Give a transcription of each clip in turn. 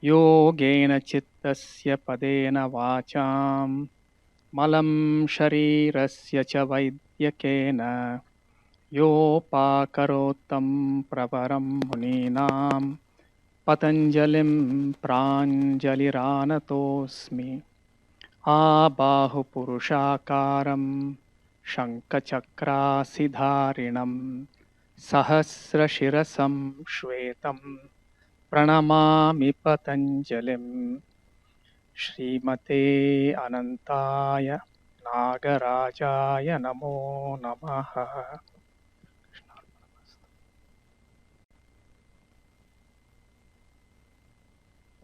Yogena chittasya padena vacham malam sharirasya cha vaidyakena yopakarotam pravaram muninam patanjalim pranjaliranatosmi abahu purushakaram shankhachakrasidharinam sahasrashirasam shvetam pranamami patanjalim Srimate Anantaya Nagarajaya Namo Namaha.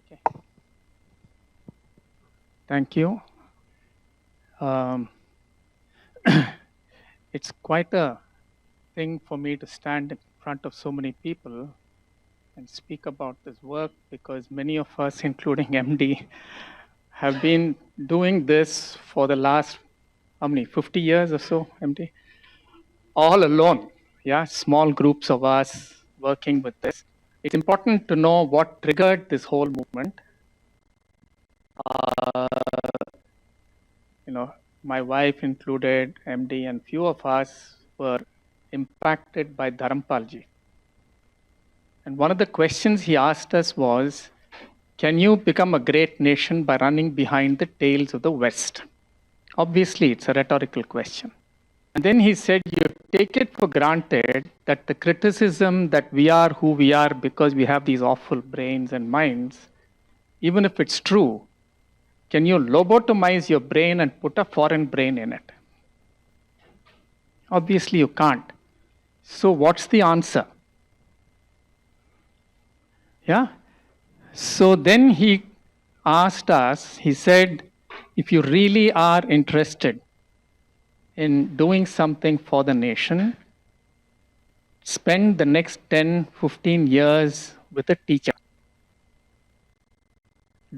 Okay. Thank you. It's quite a thing for me to stand in front of so many people and speak about this work, because many of us, including MD, have been doing this for the last, 50 years or so, MD? All alone, yeah, small groups of us working with this. It's important to know what triggered this whole movement. My wife included, MD, and few of us were impacted by Dharmapalji. And one of the questions he asked us was, can you become a great nation by running behind the tails of the West? Obviously, it's a rhetorical question. And then he said, you take it for granted that the criticism that we are who we are because we have these awful brains and minds, even if it's true, can you lobotomize your brain and put a foreign brain in it? Obviously, you can't. So what's the answer? Yeah? So then he asked us, he said, if you really are interested in doing something for the nation, spend the next 10, 15 years with a teacher.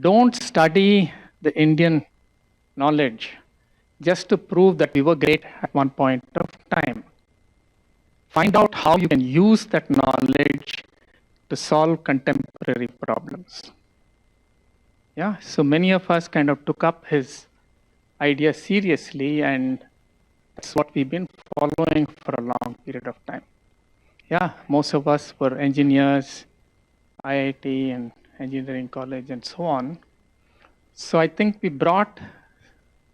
Don't study the Indian knowledge just to prove that we were great at one point of time. Find out how you can use that knowledge to solve contemporary problems. Yeah, so many of us kind of took up his idea seriously, and that's what we've been following for a long period of time. Yeah, most of us were engineers, IIT and engineering college and so on. So I think we brought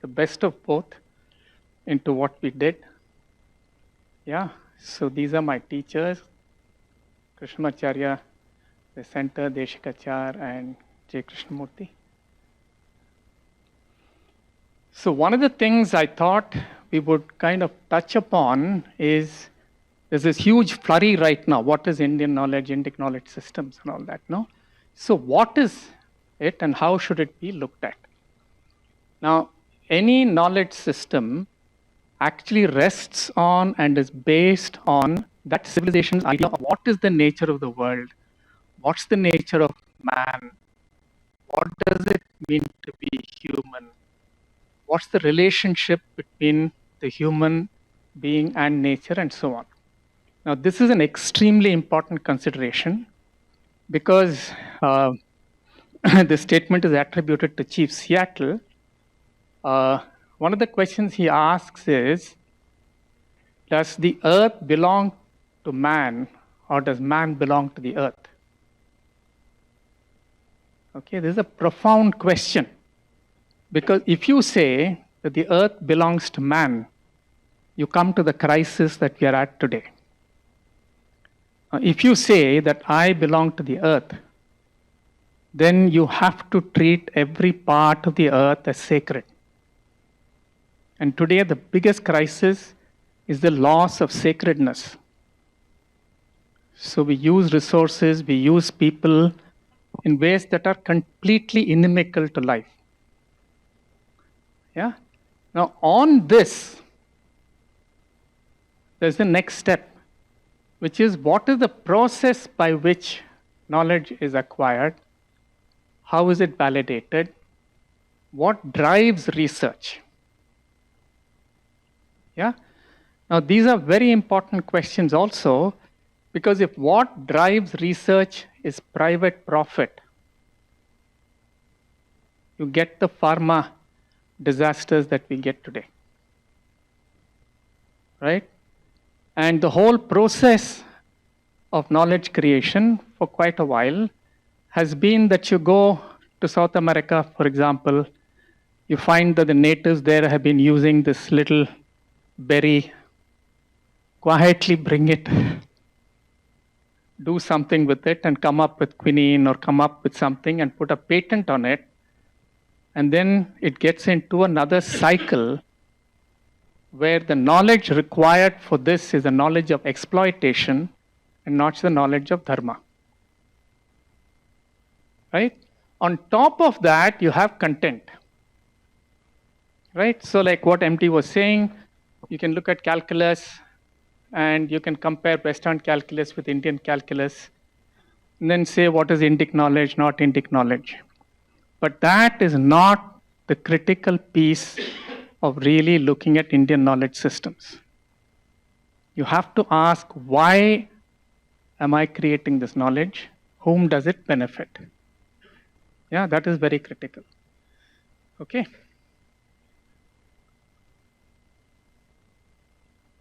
the best of both into what we did. Yeah, so these are my teachers, Krishnamacharya, the center, Deshikachar, and J. Krishnamurti. So one of the things I thought we would kind of touch upon is there's this huge flurry right now. What is Indian knowledge, Indic knowledge systems and all that, no? So what is it and how should it be looked at? Now, any knowledge system actually rests on and is based on that civilization's idea of what is the nature of the world, what's the nature of man, what does it mean to be human, what's the relationship between the human being and nature, and so on. Now, this is an extremely important consideration because this statement is attributed to Chief Seattle. One of the questions he asks is, does the earth belong to man or does man belong to the earth? Okay, this is a profound question, because if you say that the earth belongs to man, you come to the crisis that we are at today. If you say that I belong to the earth, then you have to treat every part of the earth as sacred. And today the biggest crisis is the loss of sacredness. So we use resources, we use people in ways that are completely inimical to life. Yeah? Now on this, there's the next step, which is what is the process by which knowledge is acquired? How is it validated? What drives research? Yeah? Now these are very important questions also, because if what drives research is private profit, you get the pharma disasters that we get today. Right? And the whole process of knowledge creation for quite a while has been that you go to South America, for example, you find that the natives there have been using this little berry, quietly bring it, do something with it, and come up with quinine or come up with something and put a patent on it. And then it gets into another cycle where the knowledge required for this is the knowledge of exploitation and not the knowledge of dharma. Right? On top of that, you have content. Right? So like what MT was saying, you can look at calculus and you can compare Western calculus with Indian calculus and then say what is Indic knowledge, not Indic knowledge. But that is not the critical piece of really looking at Indian knowledge systems. You have to ask, why am I creating this knowledge? Whom does it benefit? Yeah, that is very critical. Okay.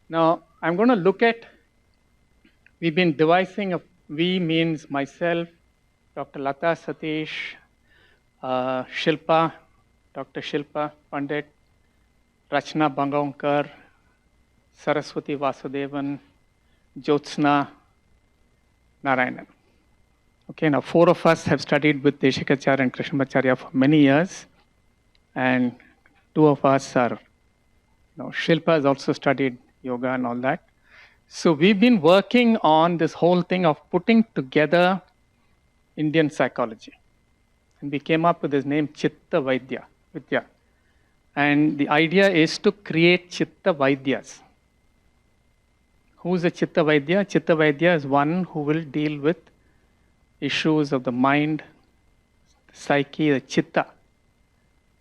Now, I'm going to look at, we've been devising, we means myself, Dr. Lata Satish, Shilpa, Dr. Shilpa Pandit, Rachna Bangaonkar, Saraswati Vasudevan, Jyotsna Narayanan. Okay, now 4 of us have studied with Deshikacharya and Krishnamacharya for many years, and 2 of us are, Shilpa has also studied yoga and all that. So we've been working on this whole thing of putting together Indian psychology. And we came up with this name Citta Vidya. And the idea is to create Citta Vidyas. Who's a Citta Vidya? Citta Vidya is one who will deal with issues of the mind, the psyche, the Citta,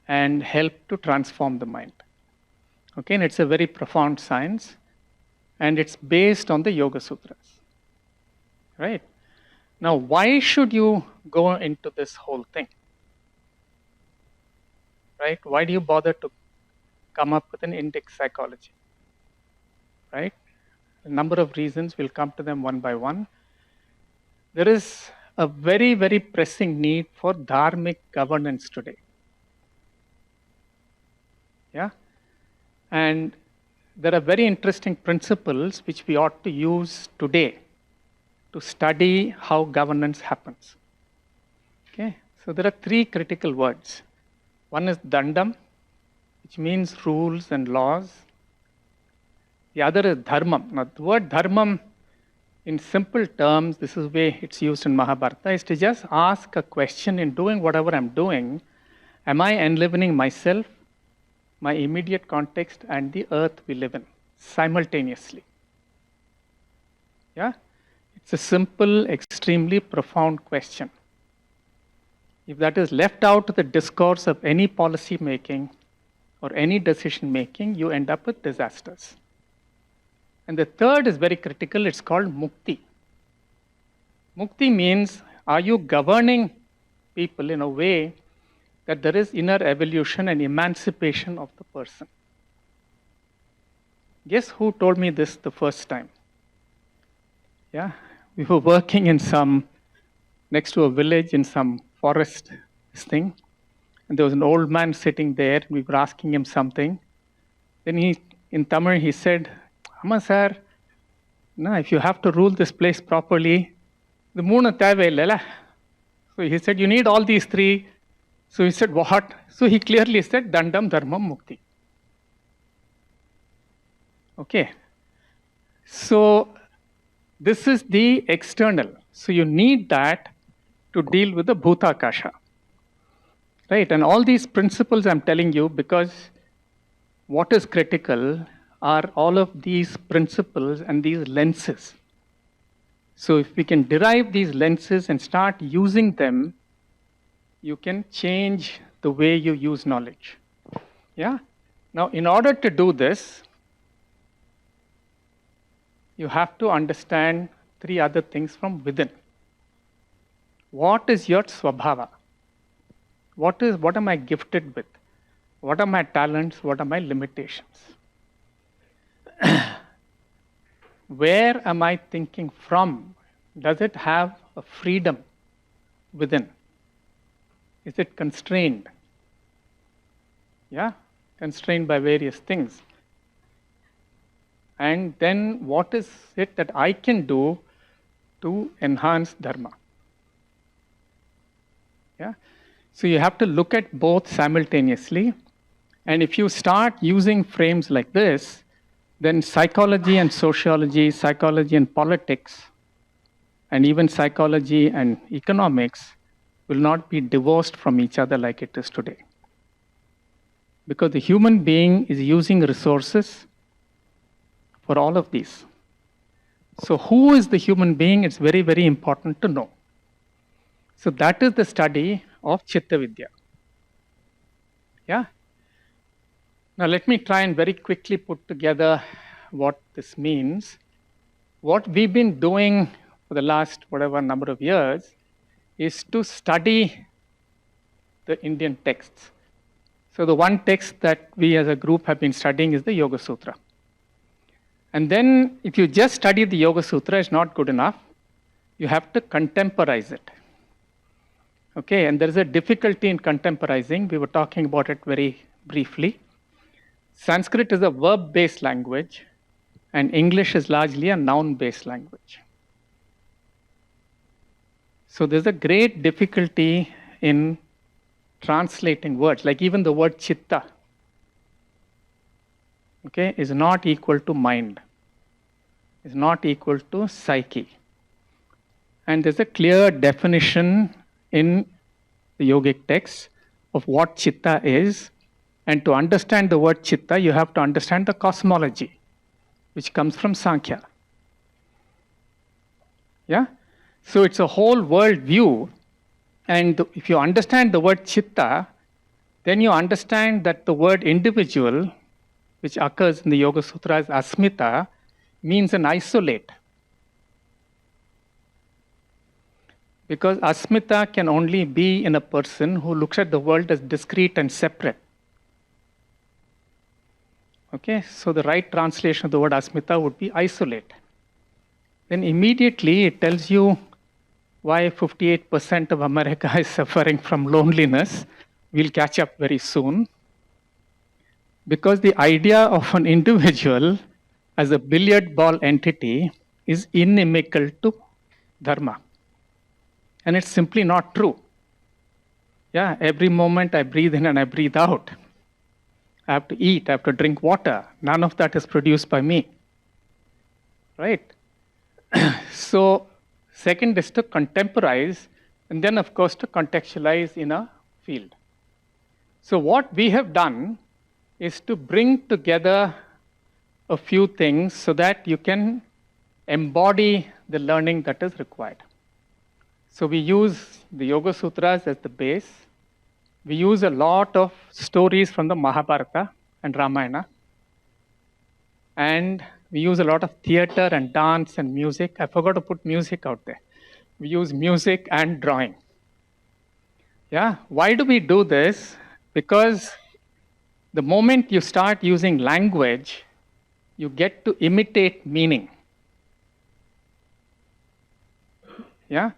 and help to transform the mind. Okay, and it's a very profound science, and it's based on the Yoga Sūtra-s. Right? Now, why should you go into this whole thing? Right? Why do you bother to come up with an Indic psychology? Right? A number of reasons, we'll come to them one by one. There is a very, very pressing need for dharmic governance today. Yeah? And there are very interesting principles which we ought to use today to study how governance happens. Okay? So there are 3 critical words. One is dandam, which means rules and laws. The other is dharmam. Now, the word dharmam, in simple terms, this is the way it's used in Mahabharata, is to just ask a question in doing whatever I'm doing. Am I enlivening myself, my immediate context, and the earth we live in simultaneously? Yeah? It's a simple, extremely profound question. If that is left out of the discourse of any policy making or any decision making, you end up with disasters. And the third is very critical, it's called mukti. Mukti means, are you governing people in a way that there is inner evolution and emancipation of the person? Guess who told me this the first time? Yeah, we were working in next to a village in some forest thing, and there was an old man sitting there. We were asking him something. Then in Tamil, he said, Amma sir, no, if you have to rule this place properly, the moona thevai illala. So he said, you need all these 3. So he said, what? So he clearly said, dandam, dharmam, mukti. Okay. So this is the external. So you need that to deal with the bhutakasha. Right? And all these principles I'm telling you, because what is critical are all of these principles and these lenses. So if we can derive these lenses and start using them, you can change the way you use knowledge. Yeah? Now, in order to do this, you have to understand 3 other things from within. What is your swabhava? What am I gifted with? What are my talents? What are my limitations? Where am I thinking from? Does it have a freedom within? Is it constrained? Yeah, constrained by various things. And then what is it that I can do to enhance Dharma? Yeah. So you have to look at both simultaneously. And if you start using frames like this, then psychology and sociology, psychology and politics, and even psychology and economics will not be divorced from each other like it is today. Because the human being is using resources for all of these. So who is the human being? It's very, very important to know. So that is the study of Citta Vidya. Yeah? Now let me try and very quickly put together what this means. What we've been doing for the last whatever number of years is to study the Indian texts. So the one text that we as a group have been studying is the Yoga Sutra. And then if you just study the Yoga Sutra, it's not good enough. You have to contemporize it. Okay, and there is a difficulty in contemporizing. We were talking about it very briefly. Sanskrit is a verb-based language, and English is largely a noun-based language. So there's a great difficulty in translating words, like even the word chitta, okay, is not equal to mind, is not equal to psyche. And there's a clear definition in the yogic text of what chitta is. And to understand the word chitta, you have to understand the cosmology, which comes from Sankhya. Yeah? So it's a whole world view. And if you understand the word chitta, then you understand that the word individual, which occurs in the Yoga Sutra as asmita, means an isolate. Because asmita can only be in a person who looks at the world as discrete and separate. Okay, so the right translation of the word asmita would be isolate. Then immediately it tells you why 58% of America is suffering from loneliness. We'll catch up very soon. Because the idea of an individual as a billiard ball entity is inimical to Dharma. And it's simply not true. Yeah, every moment I breathe in and I breathe out. I have to eat, I have to drink water. None of that is produced by me. Right? So, second is to contemporize, and then of course to contextualize in a field. So what we have done is to bring together a few things so that you can embody the learning that is required. So we use the Yoga Sutras as the base. We use a lot of stories from the Mahabharata and Ramayana. And we use a lot of theater and dance and music. I forgot to put music out there. We use music and drawing. Yeah, why do we do this? Because the moment you start using language, you get to imitate meaning. Yeah?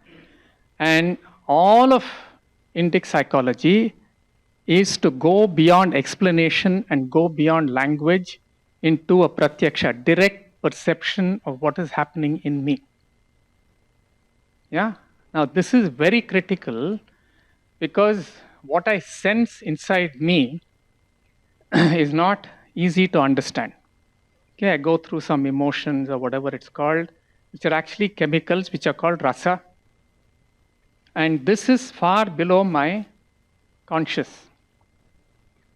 And all of Indic psychology is to go beyond explanation and go beyond language into a pratyaksha, direct perception of what is happening in me. Yeah? Now this is very critical because what I sense inside me is not easy to understand. Okay, I go through some emotions or whatever it's called, which are actually chemicals which are called rasa. And this is far below my conscious.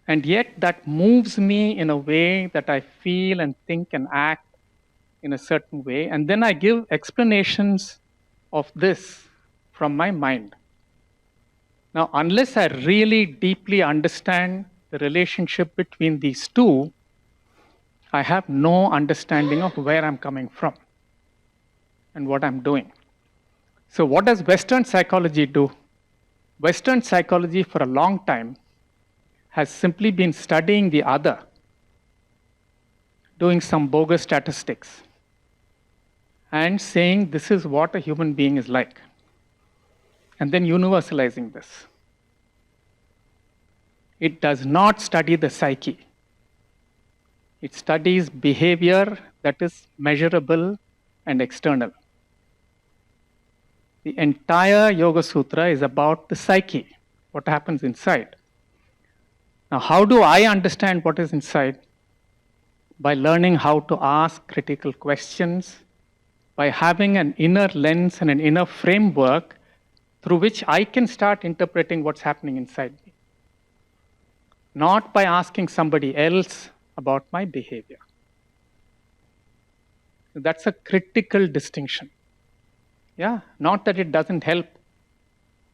And yet that moves me in a way that I feel and think and act in a certain way. And then I give explanations of this from my mind. Now, unless I really deeply understand the relationship between these two, I have no understanding of where I'm coming from and what I'm doing. So what does Western psychology do? Western psychology for a long time has simply been studying the other, doing some bogus statistics, and saying this is what a human being is like, and then universalizing this. It does not study the psyche. It studies behavior that is measurable and external. The entire Yoga Sutra is about the psyche, what happens inside. Now, how do I understand what is inside? By learning how to ask critical questions, by having an inner lens and an inner framework through which I can start interpreting what's happening inside me. Not by asking somebody else about my behavior. That's a critical distinction. Yeah, not that it doesn't help.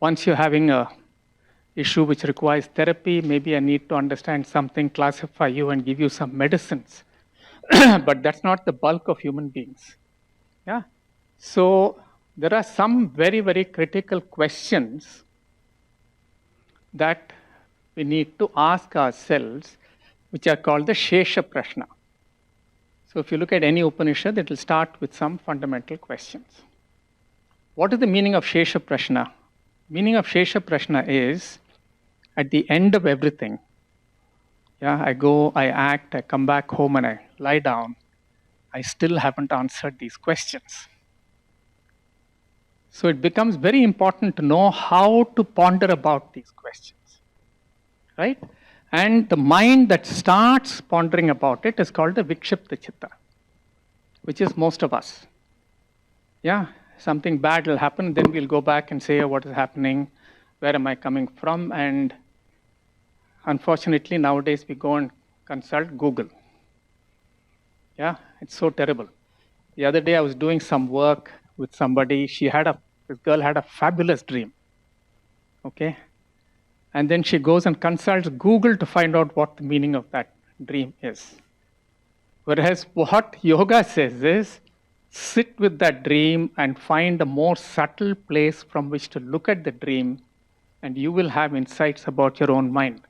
Once you're having a issue which requires therapy, maybe I need to understand something, classify you and give you some medicines. But that's not the bulk of human beings. Yeah. So there are some very, very critical questions that we need to ask ourselves, which are called the Shesha Prashna. So if you look at any Upanishad, it will start with some fundamental questions. What is the meaning of Shesha Prashna? Meaning of Shesha Prashna is, at the end of everything, yeah, I go, I act, I come back home and I lie down, I still haven't answered these questions. So it becomes very important to know how to ponder about these questions, right? And the mind that starts pondering about it is called the Vikshipta Chitta, which is most of us. Yeah, something bad will happen, then we'll go back and say, oh, what is happening? Where am I coming from? And unfortunately, nowadays we go and consult Google. Yeah, it's so terrible. The other day I was doing some work with somebody. This girl had a fabulous dream. Okay. And then she goes and consults Google to find out what the meaning of that dream is. Whereas what yoga says is, sit with that dream and find a more subtle place from which to look at the dream, and you will have insights about your own mind.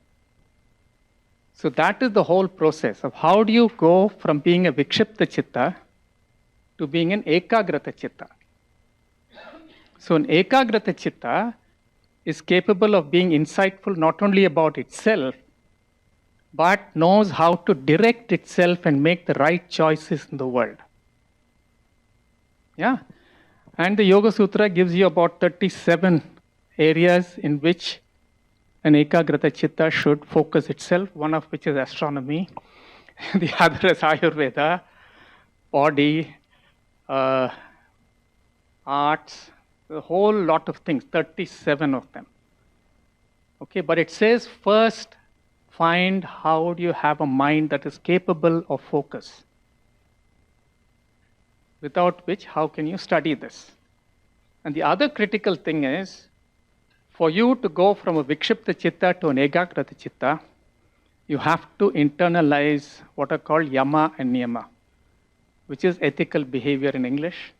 So that is the whole process of how do you go from being a Vikshipta Chitta to being an Ekagrata Chitta. So an Ekagrata Chitta is capable of being insightful not only about itself, but knows how to direct itself and make the right choices in the world. Yeah. And the Yoga Sutra gives you about 37 areas in which an Ekagrata Chitta should focus itself, one of which is astronomy, the other is Ayurveda, body, arts, a whole lot of things, 37 of them. Okay, but it says first, find how do you have a mind that is capable of focus. Without which, how can you study this? And the other critical thing is, for you to go from a Vikshipta Chitta to an Ekagrata Chitta, you have to internalize what are called Yama and Niyama, which is ethical behavior in English.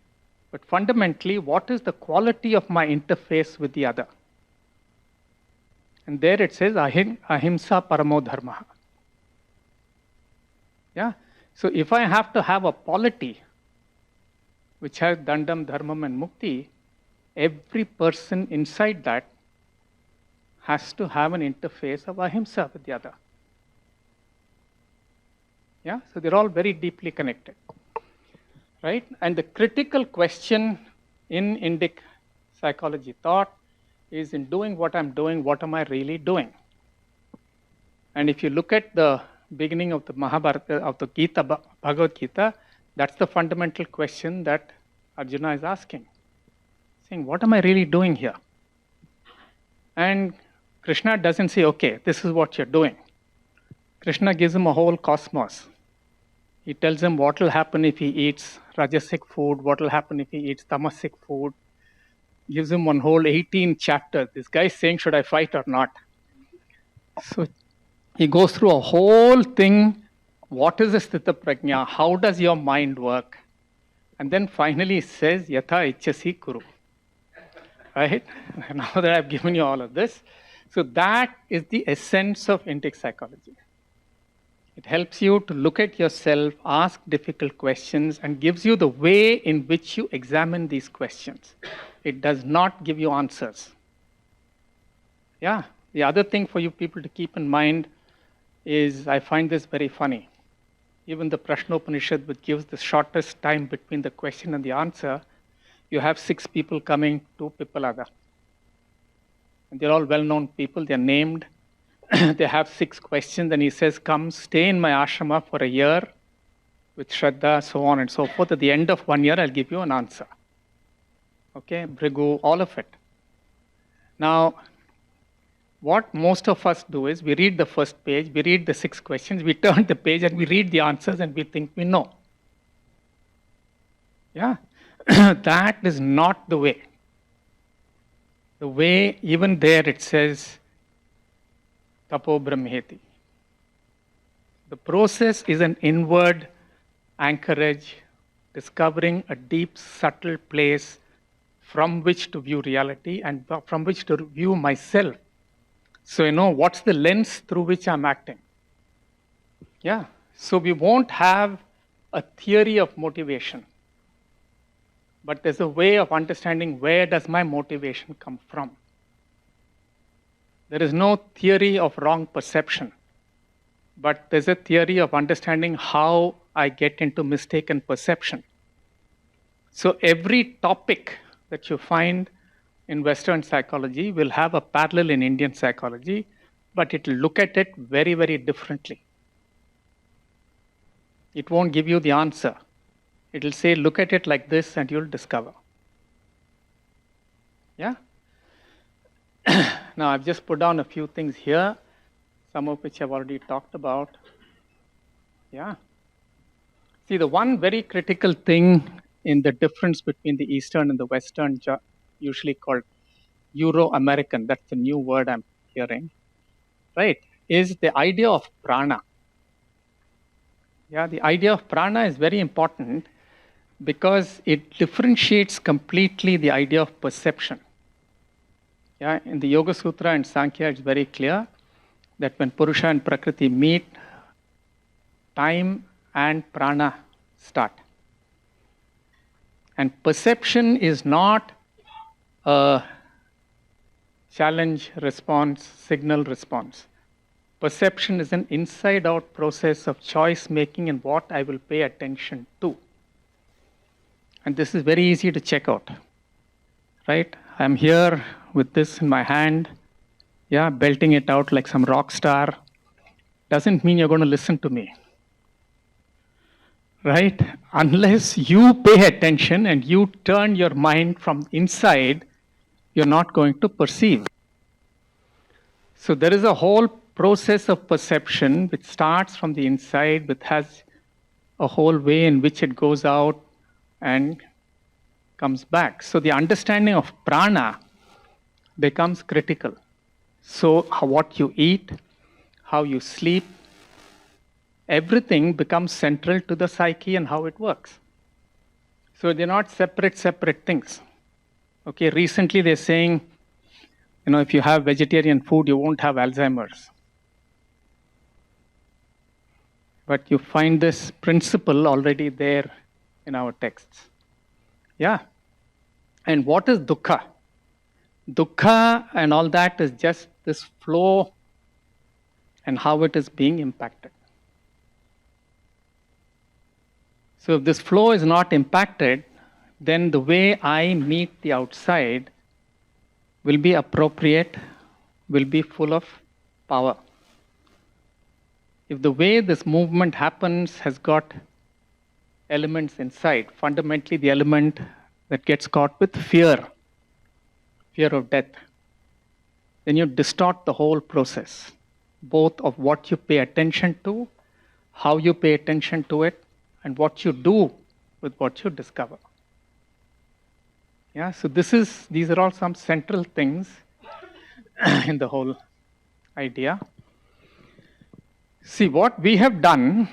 But fundamentally, what is the quality of my interface with the other? And there it says, Ahimsa Paramo Dharma. Yeah? So if I have to have a polity which has Dandam, Dharmam and Mukti, every person inside that has to have an interface of Ahimsa with the other. Yeah? So they're all very deeply connected. Right? And the critical question in Indic psychology thought is, in doing what I'm doing, what am I really doing? And if you look at the beginning of the Mahabharata, of the Gita, Bhagavad Gita, that's the fundamental question that Arjuna is asking. Saying, what am I really doing here? And Krishna doesn't say, okay, this is what you're doing. Krishna gives him a whole cosmos. He tells him what will happen if he eats Rajasic food, what will happen if he eats Tamasic food. Gives him one whole 18 chapters. This guy is saying, should I fight or not? So he goes through a whole thing. What is the Sthita Prajna? How does your mind work? And then finally he says, Yatha Ichchasi Kuru. right? Now that I've given you all of this. So that is the essence of intake psychology. It helps you to look at yourself, ask difficult questions, and gives you the way in which you examine these questions. It does not give you answers. Yeah. The other thing for you people to keep in mind is, I find this very funny. Even the Prashnopanishad, which gives the shortest time between the question and the answer, you have 6 people coming to Pipalada. And they're all well-known people, they're named. They have 6 questions, and he says, come stay in my ashrama for a year with Shraddha, so on and so forth. At the end of 1 year, I'll give you an answer. Okay, Bhrigu, all of it. Now, what most of us do is, we read the first page, we read the 6 questions, we turn the page and we read the answers and we think we know. Yeah, that is not the way. The way, even there it says, Tapo Brahmeti. The process is an inward anchorage, discovering a deep, subtle place from which to view reality and from which to view myself. So, what's the lens through which I'm acting? Yeah. So we won't have a theory of motivation, but there's a way of understanding where does my motivation come from. There is no theory of wrong perception, but there's a theory of understanding how I get into mistaken perception. So every topic that you find in Western psychology will have a parallel in Indian psychology, but it will look at it very, very differently. It won't give you the answer. It will say, look at it like this and you'll discover. Yeah? Now, I've just put down a few things here, some of which I've already talked about. Yeah. See, the one very critical thing in the difference between the Eastern and the Western, usually called Euro-American, that's the new word I'm hearing, right, is the idea of prana. Yeah, the idea of prana is very important because it differentiates completely the idea of perception. Yeah, in the Yoga Sutra and Sankhya, it's very clear that when Purusha and Prakriti meet, time and prana start. And perception is not a challenge response, signal response. Perception is an inside-out process of choice making and what I will pay attention to. And this is very easy to check out, right? I'm here with this in my hand, yeah, belting it out like some rock star. Doesn't mean you're going to listen to me, right? Unless you pay attention and you turn your mind from inside, you're not going to perceive. So there is a whole process of perception which starts from the inside, which has a whole way in which it goes out and comes back. So the understanding of prana becomes critical. So what you eat, how you sleep, everything becomes central to the psyche and how it works. So they're not separate things. Okay, recently they're saying, if you have vegetarian food, you won't have Alzheimer's. But you find this principle already there in our texts. Yeah. And what is dukkha? Dukkha and all that is just this flow and how it is being impacted. So if this flow is not impacted, then the way I meet the outside will be appropriate, will be full of power. If the way this movement happens has got elements inside, fundamentally the element that gets caught with fear of death, then you distort the whole process, both of what you pay attention to, how you pay attention to it, and what you do with what you discover. Yeah, so these are all some central things in the whole idea. See, what we have done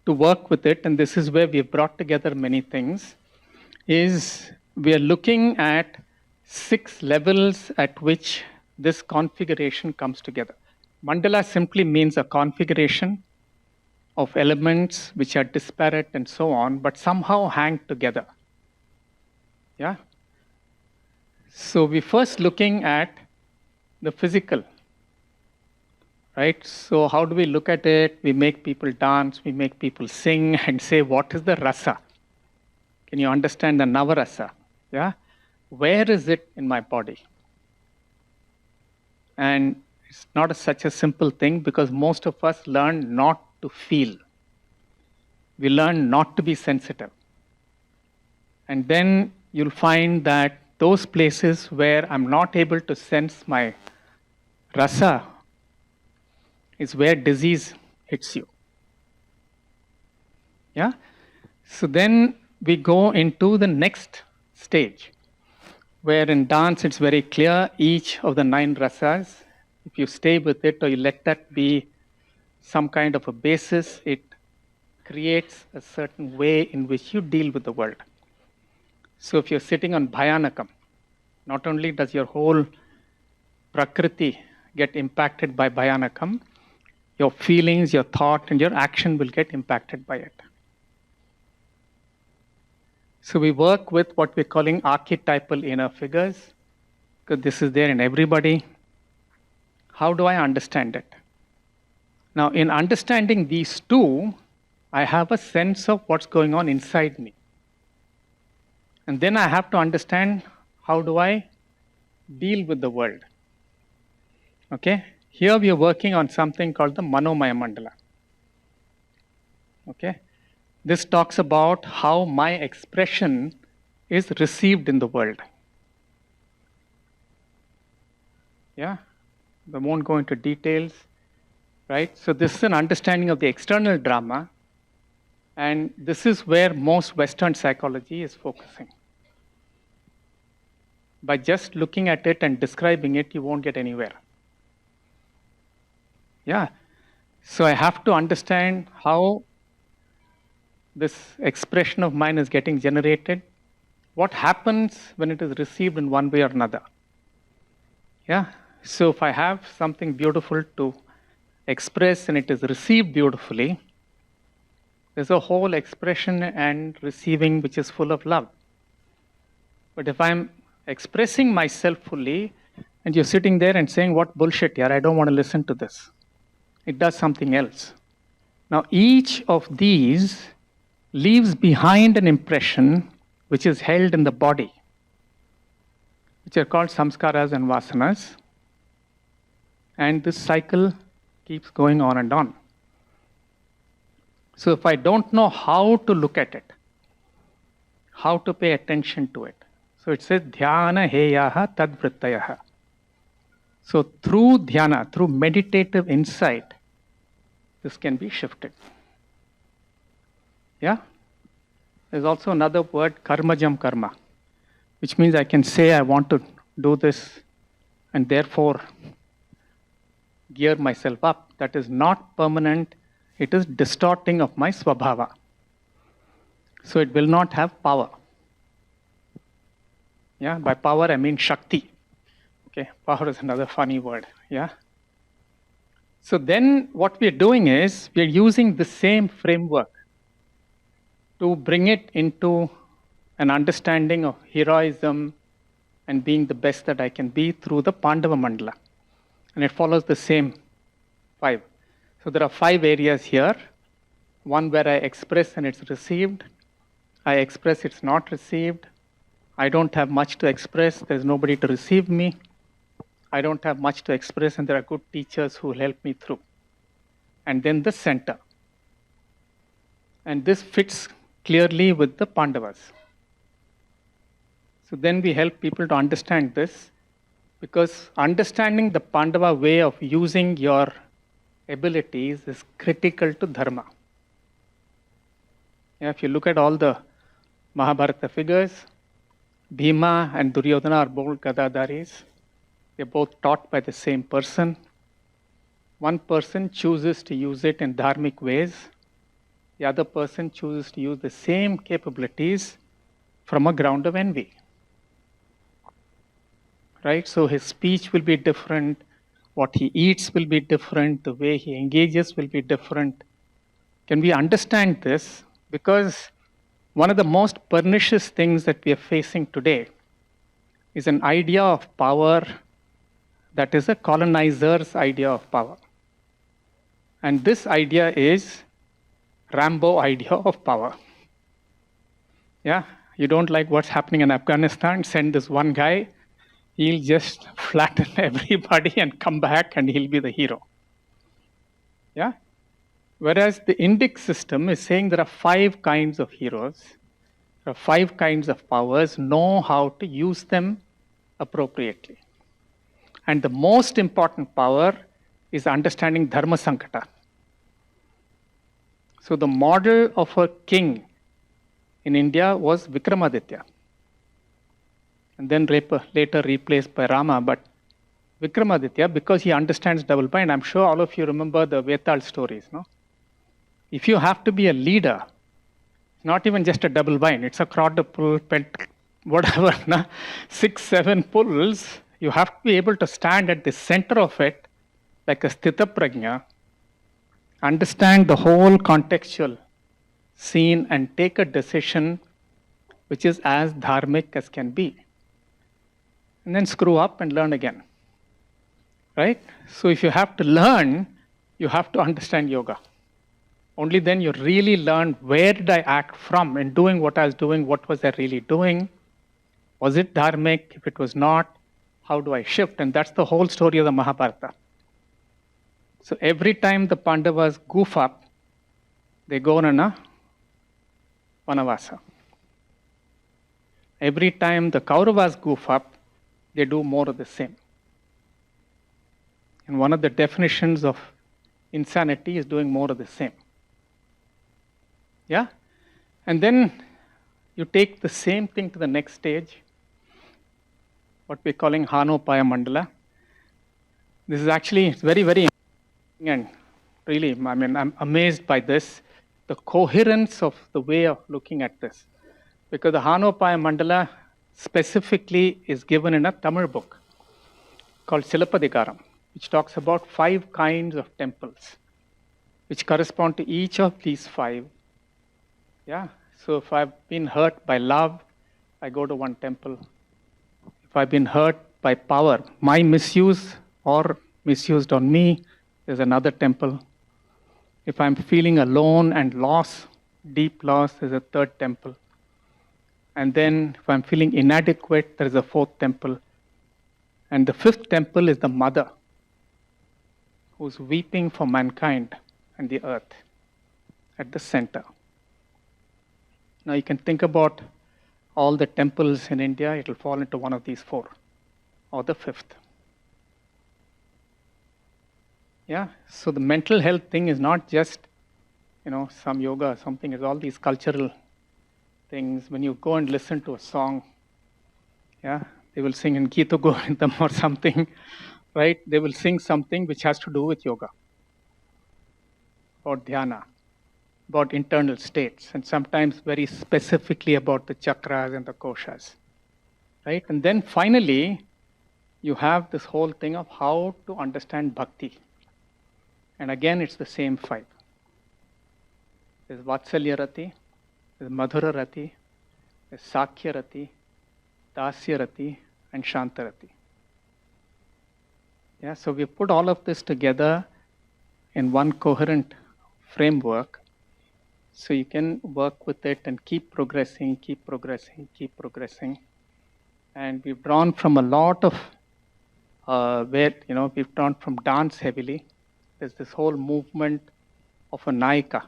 to work with it, and this is where we have brought together many things, is we are looking at 6 levels at which this configuration comes together. Mandala simply means a configuration of elements which are disparate and so on, but somehow hang together. Yeah? So we're first looking at the physical, right? So how do we look at it? We make people dance, we make people sing and say, what is the rasa? Can you understand the navarasa? Yeah? Where is it in my body? And it's not such a simple thing because most of us learn not to feel. We learn not to be sensitive. And then you'll find that those places where I'm not able to sense my rasa is where disease hits you. Yeah? So then we go into the next stage, where in dance it's very clear, each of the 9 rasas, if you stay with it or you let that be some kind of a basis, it creates a certain way in which you deal with the world. So if you're sitting on bhayanakam, not only does your whole prakriti get impacted by bhayanakam, your feelings, your thought, and your action will get impacted by it. So we work with what we're calling archetypal inner figures, because this is there in everybody. How do I understand it? Now, in understanding these two, I have a sense of what's going on inside me. And then I have to understand how do I deal with the world. Okay? Here we are working on something called the Manomaya Mandala. Okay? This talks about how my expression is received in the world. Yeah? I won't go into details, right? So this is an understanding of the external drama, and this is where most Western psychology is focusing. By just looking at it and describing it, you won't get anywhere. Yeah. So I have to understand how this expression of mine is getting generated. What happens when it is received in one way or another? Yeah. So if I have something beautiful to express and it is received beautifully, there's a whole expression and receiving which is full of love. But if I'm expressing myself fully and you're sitting there and saying, what bullshit here, I don't want to listen to this, it does something else. Now each of these leaves behind an impression which is held in the body, which are called samskaras and vasanas. And this cycle keeps going on and on. So if I don't know how to look at it, how to pay attention to it, so it says dhyana heyaha tadvrittayaha. So through dhyana, through meditative insight, this can be shifted. Yeah? There's also another word, karmajam karma, which means I can say I want to do this and therefore gear myself up. That is not permanent. It is distorting of my swabhava. So it will not have power. Yeah, by power I mean shakti. Okay, power is another funny word. Yeah. So then what we're doing is we're using the same framework to bring it into an understanding of heroism and being the best that I can be through the Pandava Mandala. And it follows the same 5. So there are 5 areas here. One where I express and it's received. I express, it's not received. I don't have much to express, there's nobody to receive me. I don't have much to express and there are good teachers who will help me through. And then the center. And this fits clearly with the Pandavas. So then we help people to understand this, because understanding the Pandava way of using your abilities is critical to Dharma. Yeah, if you look at all the Mahabharata figures, Bhima and Duryodhana are both Gadadharis. They're both taught by the same person. One person chooses to use it in dharmic ways. The other person chooses to use the same capabilities from a ground of envy. right? So his speech will be different, what he eats will be different, the way he engages will be different. Can we understand this? Because one of the most pernicious things that we are facing today is an idea of power that is a colonizer's idea of power. And this idea is Rambo idea of power. Yeah, you don't like what's happening in Afghanistan, send this one guy, he'll just flatten everybody and come back and he'll be the hero. Yeah? Whereas the Indic system is saying there are 5 kinds of heroes, there are 5 kinds of powers, know how to use them appropriately. And the most important power is understanding Dharma Sankata. So the model of a king in India was Vikramaditya, and then later replaced by Rama. But Vikramaditya, because he understands double bind, I'm sure all of you remember the Vetal stories, no? If you have to be a leader, it's not even just a double bind, it's a quadruple, whatever, na? 6, 7 pulls, you have to be able to stand at the center of it like a Sthita Prajna, understand the whole contextual scene and take a decision which is as dharmic as can be. And then screw up and learn again. Right? So if you have to learn, you have to understand yoga. Only then you really learn where did I act from in doing what I was doing, what was I really doing? Was it dharmic? If it was not, how do I shift? And that's the whole story of the Mahabharata. So every time the Pandavas goof up, they go on a Vanavasa. Every time the Kauravas goof up, they do more of the same. And one of the definitions of insanity is doing more of the same. Yeah? And then you take the same thing to the next stage, what we're calling Hanopaya Mandala. This is actually very, very interesting, and really, I mean, I'm amazed by this, the coherence of the way of looking at this. Because the Hanopaya Mandala specifically is given in a Tamil book called Silappadigaram, which talks about 5 kinds of temples, which correspond to each of these 5. Yeah, so if I've been hurt by love, I go to one temple. If I've been hurt by power, my misuse or misused on me, there's another temple. If I'm feeling alone and loss, deep loss, there's a 3rd temple. And then if I'm feeling inadequate, there is a 4th temple. And the 5th temple is the mother who's weeping for mankind and the earth at the center. Now you can think about all the temples in India, it will fall into one of these 4 or the 5th. Yeah, so the mental health thing is not just, some yoga or something, it's all these cultural things. When you go and listen to a song, yeah, they will sing in Gita Govindam or something, right? They will sing something which has to do with yoga, or dhyana, about internal states, and sometimes very specifically about the chakras and the koshas, right? And then finally, you have this whole thing of how to understand bhakti. And again, it's the same 5. There's Vatsalya Rati, there's Madhura Rati, there's Sakhya Rati, Dasya Rati, and Shanta Rati. Yeah, so we put all of this together in one coherent framework, so you can work with it and keep progressing, keep progressing, keep progressing. And we've drawn from a lot of we've drawn from dance heavily. There's this whole movement of a Nayika.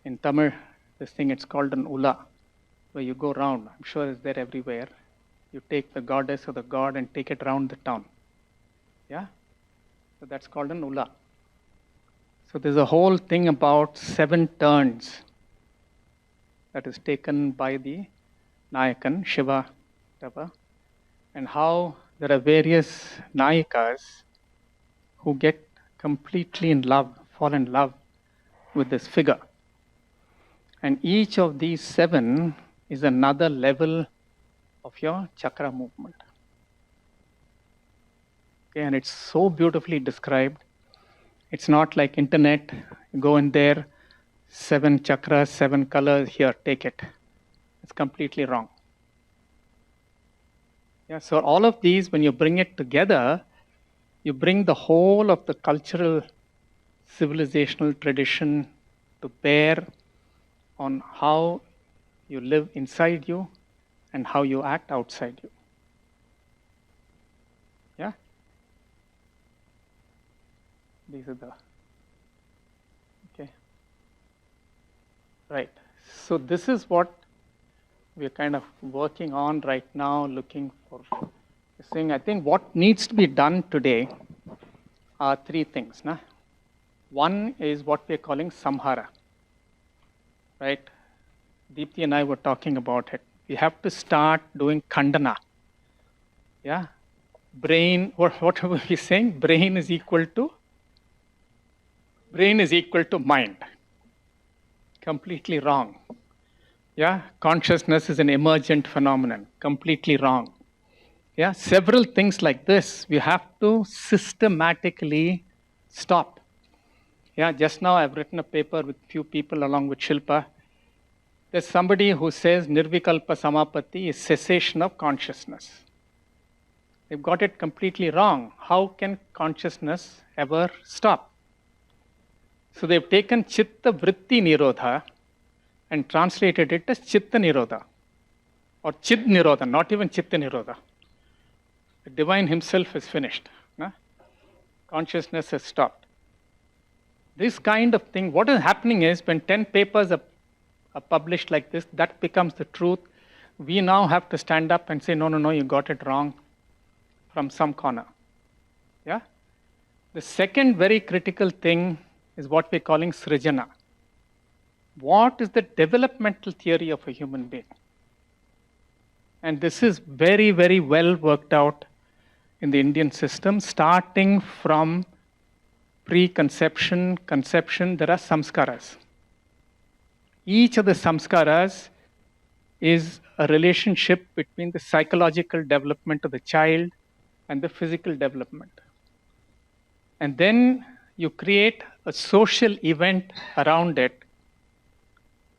In Tamil, this thing, it's called an Ula, where you go round. I'm sure it's there everywhere. You take the goddess or the god and take it round the town. Yeah? So that's called an Ula. So there's a whole thing about 7 turns that is taken by the Nayakan, Shiva, and how there are various Nayikas who get completely in love, fall in love with this figure. And each of these 7 is another level of your chakra movement. Okay, and it's so beautifully described. It's not like internet, you go in there, 7 chakras, 7 colors, here, take it. It's completely wrong. Yeah, so all of these, when you bring it together, you bring the whole of the cultural, civilizational tradition to bear on how you live inside you and how you act outside you. Yeah? These are the, okay. Right. So this is what we're kind of working on right now, looking for this thing. I think what needs to be done today are 3 things. Nah? One is what we're calling samhara. Right? Deepthi and I were talking about it. We have to start doing khandana. Yeah? Brain, what are we saying? Brain is equal to mind. Completely wrong. Yeah? Consciousness is an emergent phenomenon. Completely wrong. Yeah? Several things like this, we have to systematically stop. Yeah? Just now I've written a paper with few people along with Shilpa. There's somebody who says Nirvikalpa Samapatti is cessation of consciousness. They've got it completely wrong. How can consciousness ever stop? So they've taken Citta Vritti Nirodha and translated it as Chitta Nirodha or Chid Nirodha, not even Chitta Nirodha. The divine himself is finished. No? Consciousness has stopped. This kind of thing, what is happening is when 10 papers are published like this, that becomes the truth. We now have to stand up and say, no, you got it wrong from some corner. Yeah? The second very critical thing is what we're calling srijana. What is the developmental theory of a human being? And this is very, very well worked out in the Indian system, starting from pre-conception, conception, there are samskaras. Each of the samskaras is a relationship between the psychological development of the child and the physical development. And then you create a social event around it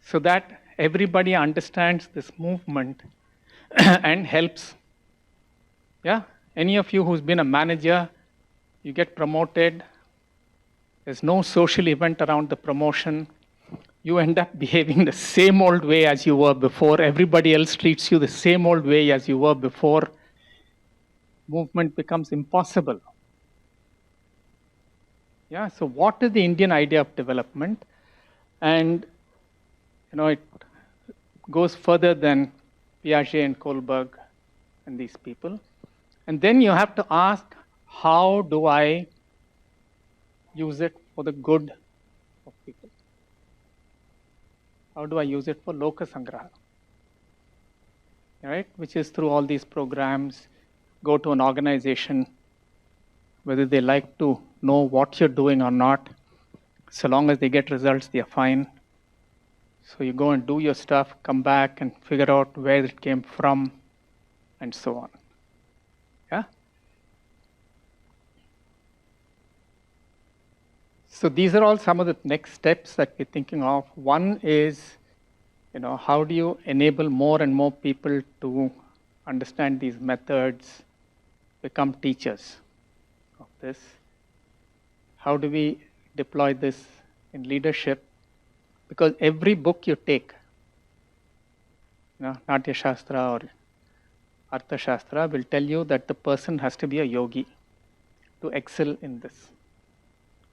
so that everybody understands this movement and helps. Yeah? Any of you who's been a manager, you get promoted, there's no social event around the promotion. You end up behaving the same old way as you were before. Everybody else treats you the same old way as you were before. Movement becomes impossible. Yeah, so what is the Indian idea of development? And it goes further than Piaget and Kohlberg and these people. And then you have to ask, how do I use it for the good of people? How do I use it for Loka Sangraha? Right? Which is through all these programs, go to an organization, whether they like to know what you're doing or not, so long as they get results, they're fine. So you go and do your stuff, come back and figure out where it came from, and so on. Yeah? So these are all some of the next steps that we're thinking of. One is, how do you enable more and more people to understand these methods, become teachers of this? How do we deploy this in leadership? Because every book you take, Natya Shastra or Artha Shastra will tell you that the person has to be a yogi to excel in this.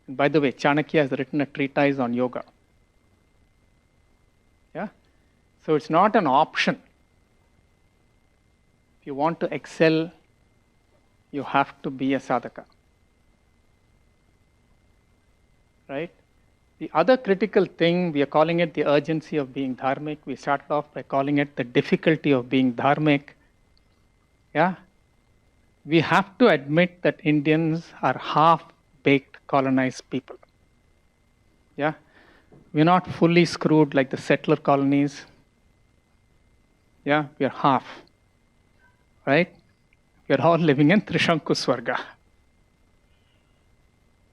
And by the way, Chanakya has written a treatise on yoga. Yeah? So it's not an option. If you want to excel, you have to be a sadhaka. Right? The other critical thing, we are calling it the urgency of being dharmic. We started off by calling it the difficulty of being dharmic. Yeah? We have to admit that Indians are half-baked colonized people. Yeah? We're not fully screwed like the settler colonies. Yeah? We're half. Right? We're all living in Trishanku Swarga.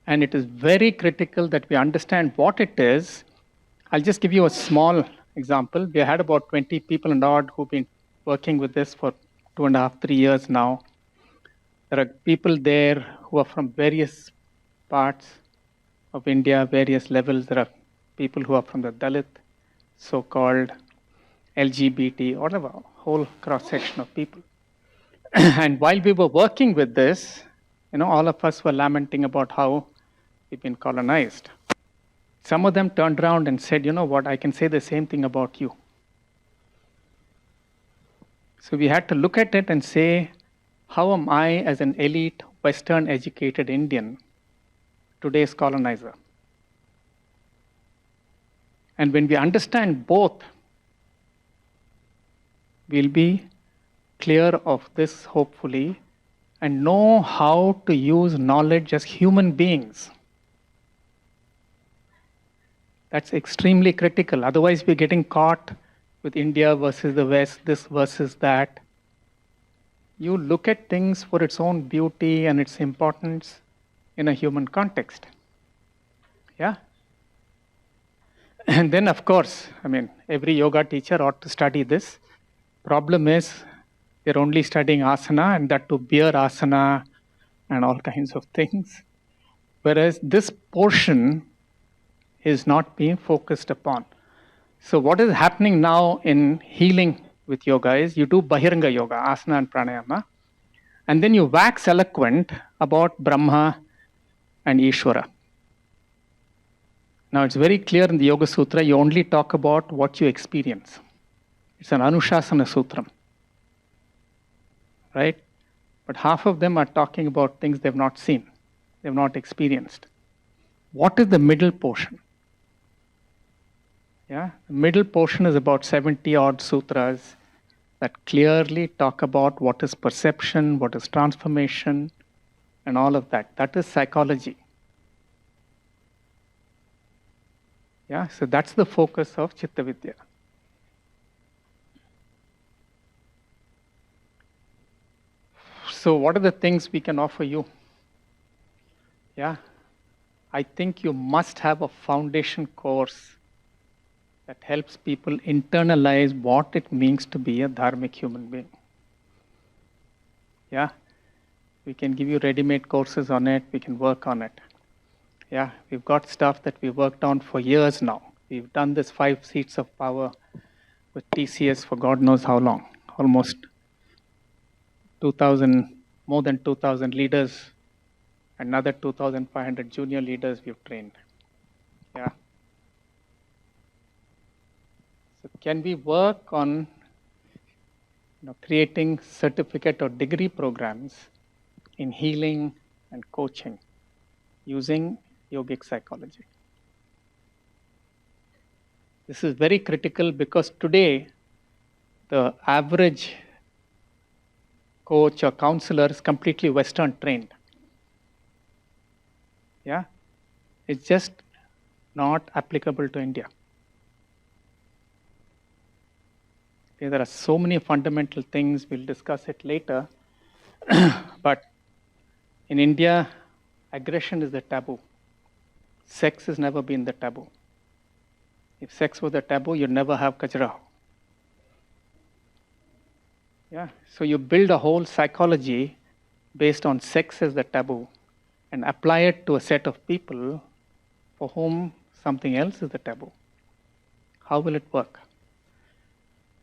And it is very critical that we understand what it is. I'll just give you a small example. We had about 20 people and odd who've been working with this for 2.5, 3 years now. There are people there who are from various parts of India, various levels. There are people who are from the Dalit, so-called LGBT, whatever, whole cross-section of people. And while we were working with this, all of us were lamenting about how we've been colonized. Some of them turned around and said, you know what, I can say the same thing about you. So we had to look at it and say, how am I, as an elite, Western educated Indian, today's colonizer? And when we understand both, we'll be clear of this, hopefully, and know how to use knowledge as human beings. That's extremely critical. Otherwise, we're getting caught with India versus the West, this versus that. You look at things for its own beauty and its importance in a human context. Yeah? And then, of course, every yoga teacher ought to study this. Problem is, they're only studying asana, and that to beer asana and all kinds of things. Whereas this portion is not being focused upon. So what is happening now in healing with yoga is you do Bahiranga yoga, asana and pranayama, and then you wax eloquent about Brahma and Ishvara. Now it's very clear in the Yoga Sutra, you only talk about what you experience. It's an Anushasana Sutram. Right? But half of them are talking about things they've not seen, they've not experienced. What is the middle portion? Yeah, the middle portion is about 70 odd sutras that clearly talk about what is perception, what is transformation, and all of that. That is psychology. Yeah, so that's the focus of Citta Vidya. So what are the things we can offer you? Yeah, I think you must have a foundation course that helps people internalize what it means to be a dharmic human being. Yeah, we can give you ready-made courses on it, we can work on it. Yeah, we've got stuff that we've worked on for years now. We've done this 5 seats of power with TCS for God knows how long. Almost 2,000, more than 2,000 leaders, another 2,500 junior leaders we've trained. Yeah. So can we work on creating certificate or degree programs in healing and coaching using yogic psychology? This is very critical because today the average coach or counselor is completely Western trained. Yeah, it's just not applicable to India. Okay, there are so many fundamental things, we'll discuss it later. But in India, aggression is the taboo. Sex has never been the taboo. If sex was the taboo, you'd never have Khajuraho. Yeah, so you build a whole psychology based on sex as the taboo and apply it to a set of people for whom something else is the taboo. How will it work?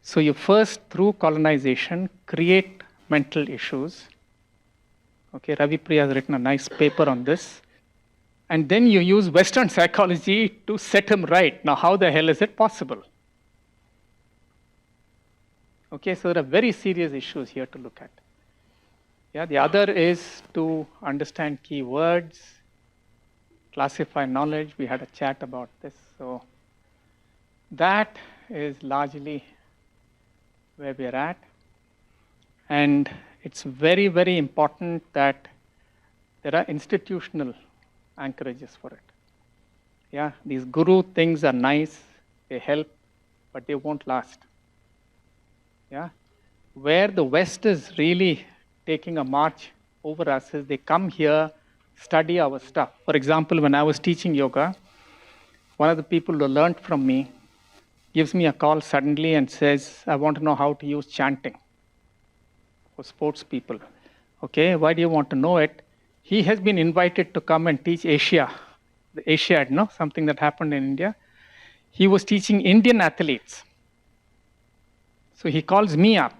So you first, through colonization, create mental issues. Okay, Ravi Priya has written a nice paper on this. And then you use Western psychology to set him right. Now, how the hell is it possible? Okay, so there are very serious issues here to look at. Yeah, the other is to understand key words, classify knowledge. We had a chat about this. So that is largely where we're at. And it's very, very important that there are institutional anchorages for it. Yeah, these guru things are nice, they help, but they won't last. Yeah, where the West is really taking a march over us is they come here, study our stuff. For example, when I was teaching yoga, one of the people who learned from me gives me a call suddenly and says, I want to know how to use chanting for sports people. Okay, why do you want to know it? He has been invited to come and teach Asia, the Asiad, no? Something that happened in India. He was teaching Indian athletes. So he calls me up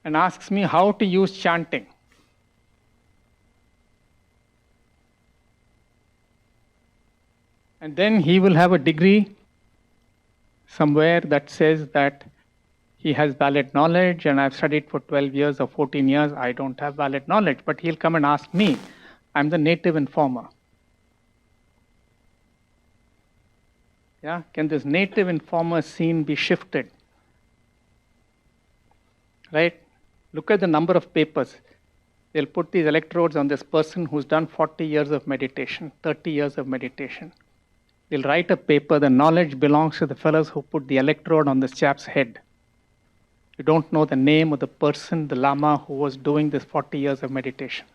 and asks me how to use chanting. And then he will have a degree somewhere that says that he has valid knowledge, and I've studied for 12 years or 14 years. I don't have valid knowledge, but he'll come and ask me. I'm the native informer. Yeah, can this native informer scene be shifted? Right? Look at the number of papers. They'll put these electrodes on this person who's done 40 years of meditation, 30 years of meditation. They'll write a paper, the knowledge belongs to the fellows who put the electrode on this chap's head. You don't know the name of the person, the Lama who was doing this 40 years of meditation.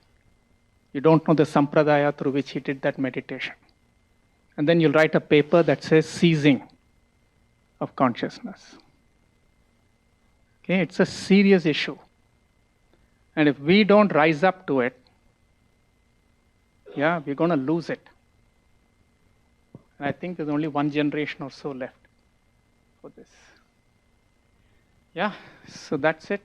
You don't know the sampradaya through which he did that meditation. And then you'll write a paper that says ceasing of consciousness. Okay, it's a serious issue. And if we don't rise up to it, yeah, we're going to lose it. And I think there's only one generation or so left for this. Yeah, so that's it.